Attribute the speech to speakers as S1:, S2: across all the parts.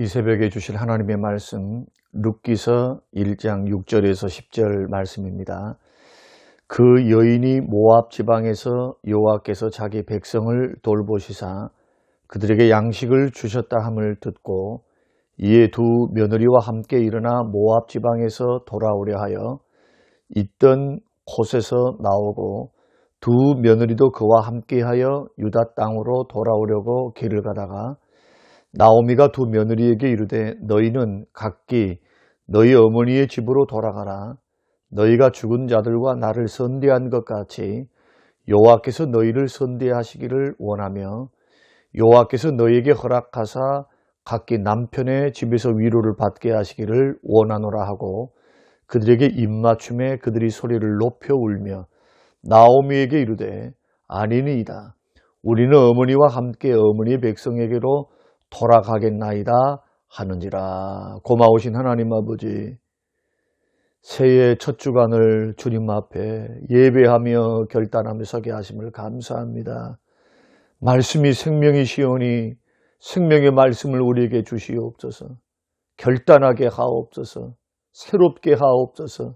S1: 이 새벽에 주실 하나님의 말씀 룻기서 1장 6절에서 10절 말씀입니다. 그 여인이 모압 지방에서 여호와께서 자기 백성을 돌보시사 그들에게 양식을 주셨다 함을 듣고 이에 두 며느리와 함께 일어나 모압 지방에서 돌아오려 하여 있던 곳에서 나오고 두 며느리도 그와 함께하여 유다 땅으로 돌아오려고 길을 가다가 나오미가 두 며느리에게 이르되 너희는 각기 너희 어머니의 집으로 돌아가라. 너희가 죽은 자들과 나를 선대한 것 같이 여호와께서 너희를 선대하시기를 원하며 여호와께서 너희에게 허락하사 각기 남편의 집에서 위로를 받게 하시기를 원하노라 하고 그들에게 입맞춤에 그들이 소리를 높여 울며 나오미에게 이르되 아니니이다. 우리는 어머니와 함께 어머니의 백성에게로 돌아가겠나이다 하는지라. 고마우신 하나님 아버지, 새해 첫 주간을 주님 앞에 예배하며 결단하며 서게 하심을 감사합니다. 말씀이 생명이시오니 생명의 말씀을 우리에게 주시옵소서. 결단하게 하옵소서. 새롭게 하옵소서.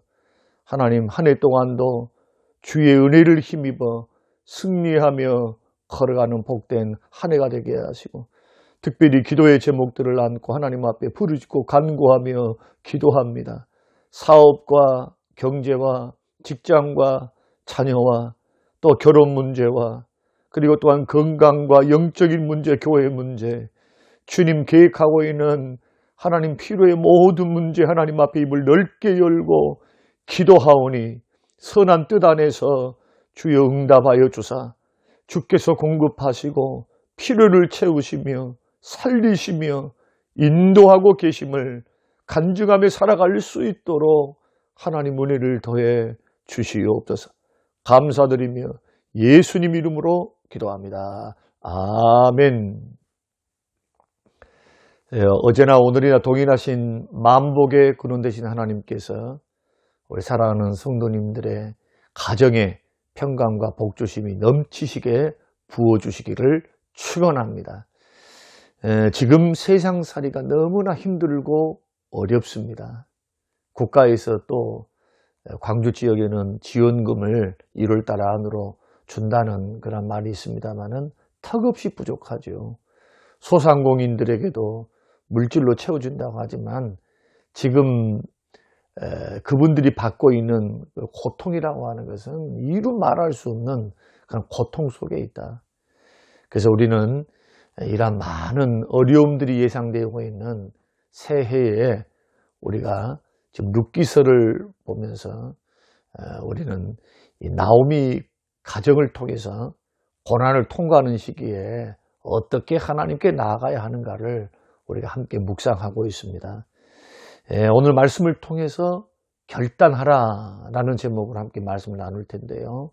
S1: 하나님, 한 해 동안도 주의 은혜를 힘입어 승리하며 걸어가는 복된 한 해가 되게 하시고 특별히 기도의 제목들을 안고 하나님 앞에 부르짖고 간구하며 기도합니다. 사업과 경제와 직장과 자녀와 또 결혼 문제와 그리고 또한 건강과 영적인 문제, 교회 문제, 주님 계획하고 있는 하나님 필요의 모든 문제 하나님 앞에 입을 넓게 열고 기도하오니 선한 뜻 안에서 주여 응답하여 주사 주께서 공급하시고 필요를 채우시며 살리시며 인도하고 계심을 간증하며 살아갈 수 있도록 하나님 은혜를 더해 주시옵소서. 감사드리며 예수님 이름으로 기도합니다. 아멘. 어제나 오늘이나 동일하신 만복의 근원 되신 하나님께서 우리 사랑하는 성도님들의 가정에 평강과 복주심이 넘치시게 부어주시기를 축원합니다. 지금 세상살이가 너무나 힘들고 어렵습니다. 국가에서 또 광주 지역에는 지원금을 1월달 안으로 준다는 그런 말이 있습니다만은 턱없이 부족하죠. 소상공인들에게도 물질로 채워준다고 하지만 지금 그분들이 받고 있는 고통이라고 하는 것은 이루 말할 수 없는 그런 고통 속에 있다. 그래서 우리는 이런 많은 어려움들이 예상되고 있는 새해에 우리가 지금 룻기서를 보면서 우리는 이 나오미 가정을 통해서 고난을 통과하는 시기에 어떻게 하나님께 나아가야 하는가를 우리가 함께 묵상하고 있습니다. 오늘 말씀을 통해서 결단하라라는 제목으로 함께 말씀을 나눌 텐데요.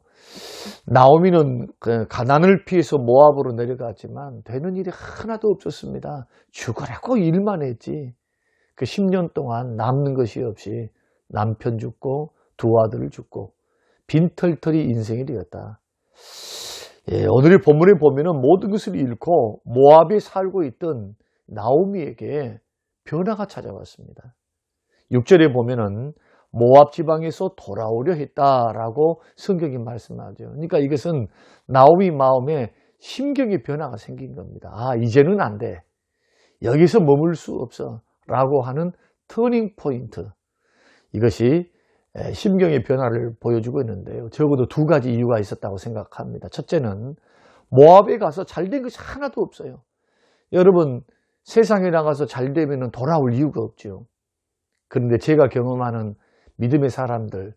S1: 나오미는 가난을 피해서 모압으로 내려갔지만 되는 일이 하나도 없었습니다. 죽으라고 일만 했지. 그 10년 동안 남는 것이 없이 남편 죽고 두 아들을 죽고 빈털터리 인생이 되었다. 오늘의 본문에 보면은 모든 것을 잃고 모압에 살고 있던 나오미에게 변화가 찾아왔습니다. 6절에 보면은 모압 지방에서 돌아오려 했다라고 성경이 말씀하죠. 그러니까 이것은 나오미 마음에 심경의 변화가 생긴 겁니다. 아, 이제는 안 돼. 여기서 머물 수 없어. 라고 하는 터닝 포인트. 이것이 심경의 변화를 보여주고 있는데요. 적어도 두 가지 이유가 있었다고 생각합니다. 첫째는 모압에 가서 잘된 것이 하나도 없어요. 여러분, 세상에 나가서 잘되면 돌아올 이유가 없죠. 그런데 제가 경험하는 믿음의 사람들,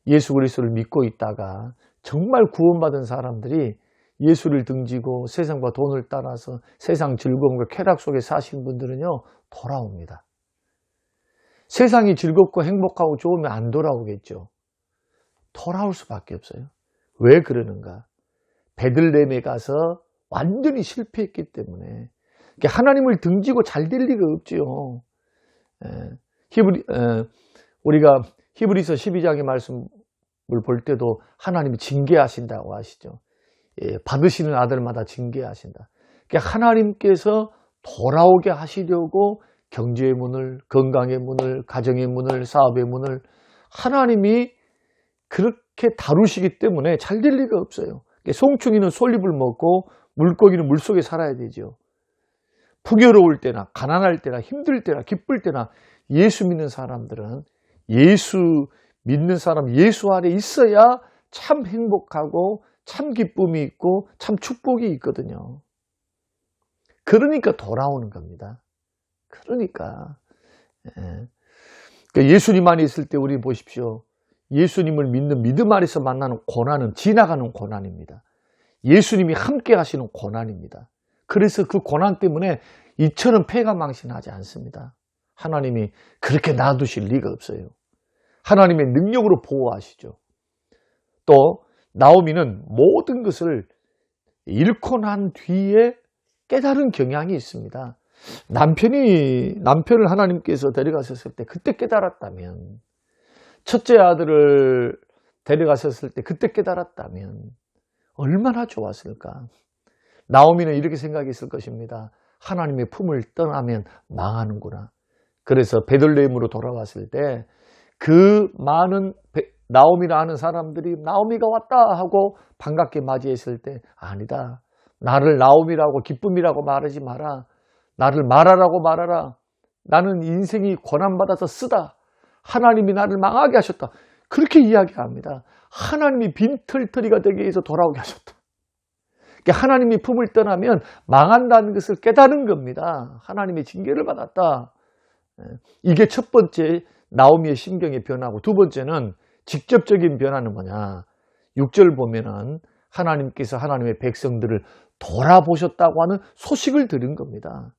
S1: 예수 그리스도를 믿고 있다가 정말 구원받은 사람들이 예수를 등지고 세상과 돈을 따라서 세상 즐거움과 쾌락 속에 사신 분들은요, 돌아옵니다. 세상이 즐겁고 행복하고 좋으면 안 돌아오겠죠. 돌아올 수밖에 없어요. 왜 그러는가? 베들레헴에 가서 완전히 실패했기 때문에 하나님을 등지고 잘 될 리가 없지요. 우리가 히브리서 12장의 말씀을 볼 때도 하나님이 징계하신다고 하시죠. 받으시는 아들마다 징계하신다. 하나님께서 돌아오게 하시려고 경제의 문을, 건강의 문을, 가정의 문을, 사업의 문을 하나님이 그렇게 다루시기 때문에 잘 될 리가 없어요. 송충이는 솔잎을 먹고 물고기는 물속에 살아야 되죠. 풍요로울 때나 가난할 때나 힘들 때나 기쁠 때나 예수 믿는 사람들은 예수 믿는 사람 예수 안에 있어야 참 행복하고 참 기쁨이 있고 참 축복이 있거든요. 그러니까 돌아오는 겁니다. 그러니까 예수님 안에 있을 때 우리 보십시오. 예수님을 믿는 믿음 안에서 만나는 고난은 지나가는 고난입니다. 예수님이 함께 하시는 고난입니다. 그래서 그 고난 때문에 이처럼 패가망신하지 않습니다. 하나님이 그렇게 놔두실 리가 없어요. 하나님의 능력으로 보호하시죠. 또 나오미는 모든 것을 잃고 난 뒤에 깨달은 경향이 있습니다. 남편을 하나님께서 데려가셨을 때 그때 깨달았다면, 첫째 아들을 데려가셨을 때 그때 깨달았다면 얼마나 좋았을까. 나오미는 이렇게 생각했을 것입니다. 하나님의 품을 떠나면 망하는구나. 그래서 베들레헴으로 돌아왔을 때 그 많은 나오미를 아는 사람들이 나오미가 왔다 하고 반갑게 맞이했을 때, 아니다, 나를 나오미라고 기쁨이라고 말하지 마라. 나를 말하라고 말하라. 나는 인생이 고난받아서 쓰다. 하나님이 나를 망하게 하셨다. 그렇게 이야기합니다. 하나님이 빈털터리가 되게 해서 돌아오게 하셨다. 하나님이 품을 떠나면 망한다는 것을 깨달은 겁니다. 하나님의 징계를 받았다. 이게 첫 번째 나오미의 심경의 변화고, 두 번째는 직접적인 변화는 뭐냐. 6절 보면은 하나님께서 하나님의 백성들을 돌아보셨다고 하는 소식을 들은 겁니다.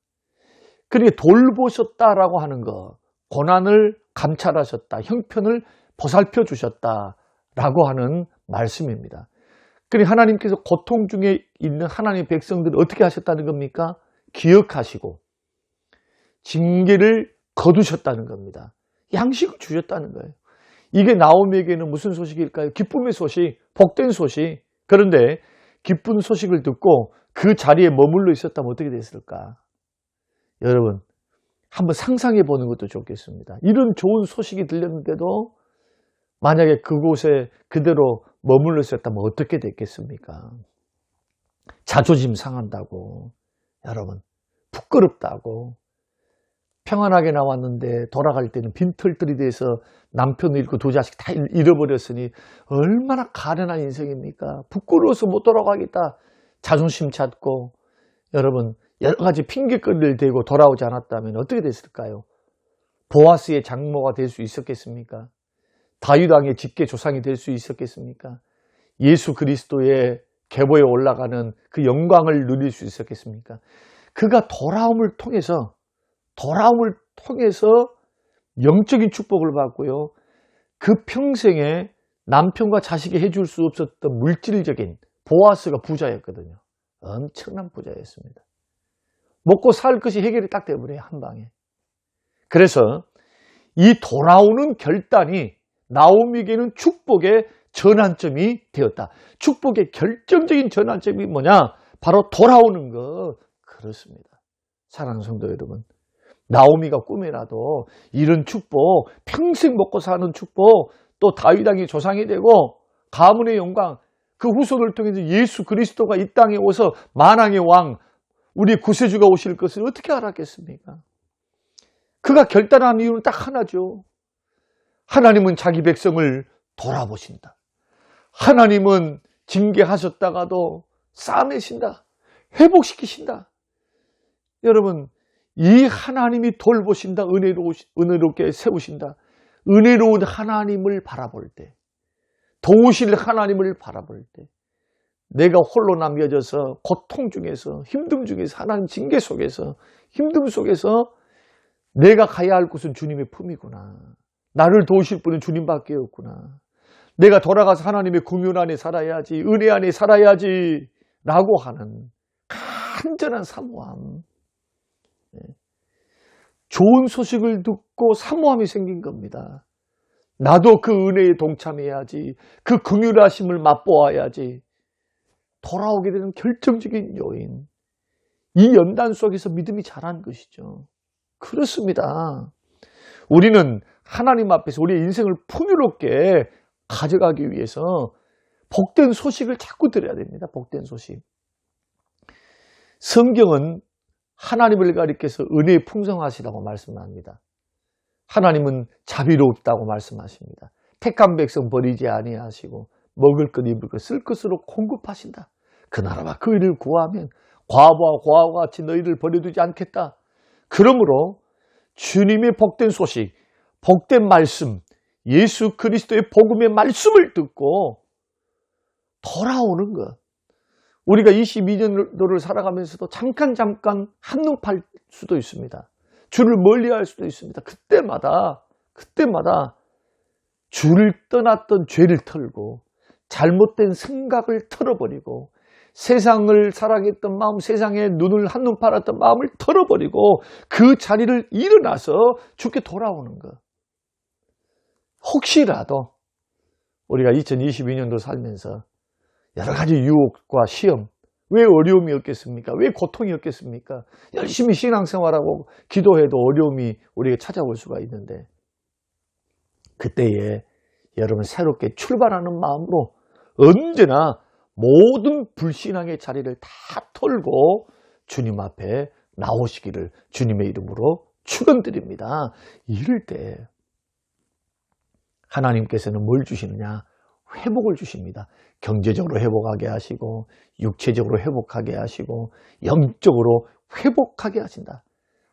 S1: 그러니까 돌보셨다라고 하는 거, 고난을 감찰하셨다, 형편을 보살펴 주셨다라고 하는 말씀입니다. 그러니까 하나님께서 고통 중에 있는 하나님의 백성들을 어떻게 하셨다는 겁니까? 기억하시고 징계를 거두셨다는 겁니다. 양식을 주셨다는 거예요. 이게 나오미에게는 무슨 소식일까요? 기쁨의 소식, 복된 소식. 그런데 기쁜 소식을 듣고 그 자리에 머물러 있었다면 어떻게 됐을까? 여러분, 한번 상상해 보는 것도 좋겠습니다. 이런 좋은 소식이 들렸는데도 만약에 그곳에 그대로 머물러 있었다면 어떻게 됐겠습니까? 자존심 상한다고, 여러분, 부끄럽다고, 평안하게 나왔는데 돌아갈 때는 빈털들이 돼서 남편을 잃고 두 자식 다 잃어버렸으니 얼마나 가련한 인생입니까? 부끄러워서 못 돌아가겠다. 자존심 찾고, 여러분, 여러 가지 핑계거리를 대고 돌아오지 않았다면 어떻게 됐을까요? 보아스의 장모가 될 수 있었겠습니까? 다윗 왕의 직계 조상이 될 수 있었겠습니까? 예수 그리스도의 계보에 올라가는 그 영광을 누릴 수 있었겠습니까? 그가 돌아옴을 통해서 영적인 축복을 받고요. 그 평생에 남편과 자식이 해줄 수 없었던 물질적인, 보아스가 부자였거든요. 엄청난 부자였습니다. 먹고 살 것이 해결이 딱 돼버려요, 한 방에. 그래서 이 돌아오는 결단이 나오미에게는 축복의 전환점이 되었다. 축복의 결정적인 전환점이 뭐냐? 바로 돌아오는 것. 그렇습니다. 사랑하는 성도 여러분, 나오미가 꿈에라도 이런 축복, 평생 먹고 사는 축복, 또 다윗 왕의 조상이 되고 가문의 영광, 그 후손을 통해서 예수 그리스도가 이 땅에 오서 만왕의 왕, 우리 구세주가 오실 것을 어떻게 알았겠습니까? 그가 결단한 이유는 딱 하나죠. 하나님은 자기 백성을 돌아보신다. 하나님은 징계하셨다가도 쌓아내신다. 회복시키신다. 여러분, 이 하나님이 돌보신다. 은혜롭게 세우신다. 은혜로운 하나님을 바라볼 때, 도우실 하나님을 바라볼 때, 내가 홀로 남겨져서 고통 중에서, 힘듦 중에서, 하나님 징계 속에서, 힘듦 속에서 내가 가야 할 곳은 주님의 품이구나. 나를 도우실 분은 주님밖에 없구나. 내가 돌아가서 하나님의 긍휼 안에 살아야지, 은혜 안에 살아야지 라고 하는 간절한 사모함. 좋은 소식을 듣고 사모함이 생긴 겁니다. 나도 그 은혜에 동참해야지, 그 긍휼하심을 맛보아야지. 돌아오게 되는 결정적인 요인, 이 연단 속에서 믿음이 자란 것이죠. 그렇습니다. 우리는 하나님 앞에서 우리의 인생을 풍요롭게 가져가기 위해서 복된 소식을 자꾸 들어야 됩니다. 복된 소식. 성경은 하나님을 가리켜서 은혜에 풍성하시다고 말씀합니다. 하나님은 자비롭다고 말씀하십니다. 택한 백성 버리지 아니하시고 먹을 것 입을 것 쓸 것으로 공급하신다. 그 나라와 그 일을 구하면 과부와 고아와 같이 너희를 버려두지 않겠다. 그러므로 주님의 복된 소식, 복된 말씀, 예수 그리스도의 복음의 말씀을 듣고 돌아오는 것. 우리가 22년도를 살아가면서도 잠깐 한눈 팔 수도 있습니다. 주를 멀리할 수도 있습니다. 그때마다 주를 떠났던 죄를 털고 잘못된 생각을 털어버리고 세상을 사랑했던 마음, 세상에 눈을 한눈 팔았던 마음을 털어버리고 그 자리를 일어나서 주께 돌아오는 것. 혹시라도 우리가 2022년도 살면서 여러 가지 유혹과 시험, 왜 어려움이 없겠습니까? 왜 고통이 없겠습니까? 열심히 신앙생활하고 기도해도 어려움이 우리에게 찾아올 수가 있는데 그때에 여러분 새롭게 출발하는 마음으로 언제나 모든 불신앙의 자리를 다 털고 주님 앞에 나오시기를 주님의 이름으로 축원드립니다. 이럴 때 하나님께서는 뭘 주시느냐? 회복을 주십니다. 경제적으로 회복하게 하시고 육체적으로 회복하게 하시고 영적으로 회복하게 하신다.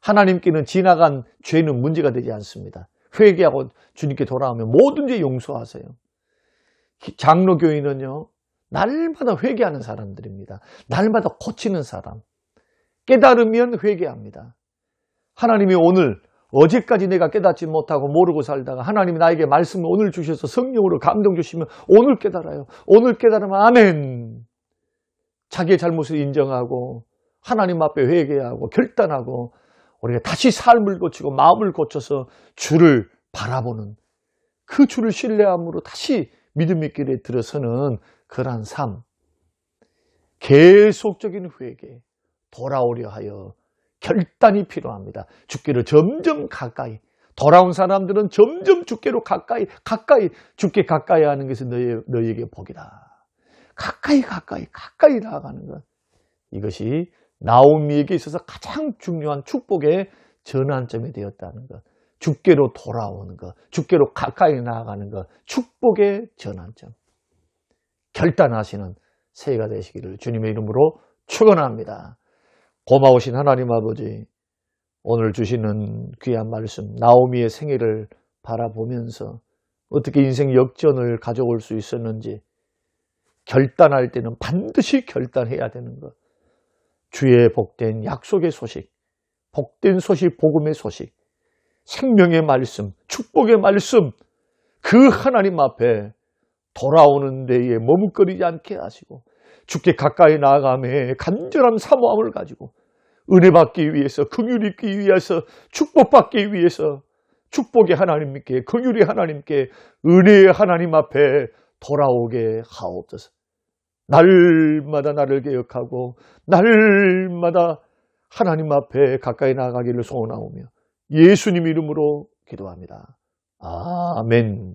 S1: 하나님께는 지나간 죄는 문제가 되지 않습니다. 회개하고 주님께 돌아오면 모든 죄 용서하세요. 장로교인은요, 날마다 회개하는 사람들입니다. 날마다 고치는 사람. 깨달으면 회개합니다. 하나님이 오늘 어제까지 내가 깨닫지 못하고 모르고 살다가 하나님이 나에게 말씀을 오늘 주셔서 성령으로 감동 주시면 오늘 깨달아요. 오늘 깨달으면 아멘. 자기의 잘못을 인정하고 하나님 앞에 회개하고 결단하고 우리가 다시 삶을 고치고 마음을 고쳐서 주를 바라보는 그 주를 신뢰함으로 다시 믿음의 길에 들어서는 그러한 삶. 계속적인 회개, 돌아오려 하여 결단이 필요합니다. 주께로 점점 가까이. 돌아온 사람들은 점점 주께로 가까이 주께 가까이 하는 것이 너희에게 복이다. 가까이 나아가는 것. 이것이 나오미에게 있어서 가장 중요한 축복의 전환점이 되었다는 것. 주께로 돌아오는 것. 주께로 가까이 나아가는 것. 축복의 전환점. 결단하시는 새해가 되시기를 주님의 이름으로 축원합니다. 고마우신 하나님 아버지, 오늘 주시는 귀한 말씀, 나오미의 생애를 바라보면서 어떻게 인생 역전을 가져올 수 있었는지, 결단할 때는 반드시 결단해야 되는 것. 주의 복된 약속의 소식, 복된 소식, 복음의 소식, 생명의 말씀, 축복의 말씀, 그 하나님 앞에 돌아오는 데에 머뭇거리지 않게 하시고 주께 가까이 나아가며 간절한 사모함을 가지고 은혜 받기 위해서, 긍휼 입기 위해서, 축복받기 위해서 축복의 하나님께, 긍휼의 하나님께, 은혜의 하나님 앞에 돌아오게 하옵소서. 날마다 나를 기억하고 날마다 하나님 앞에 가까이 나아가기를 소원하오며 예수님 이름으로 기도합니다. 아멘.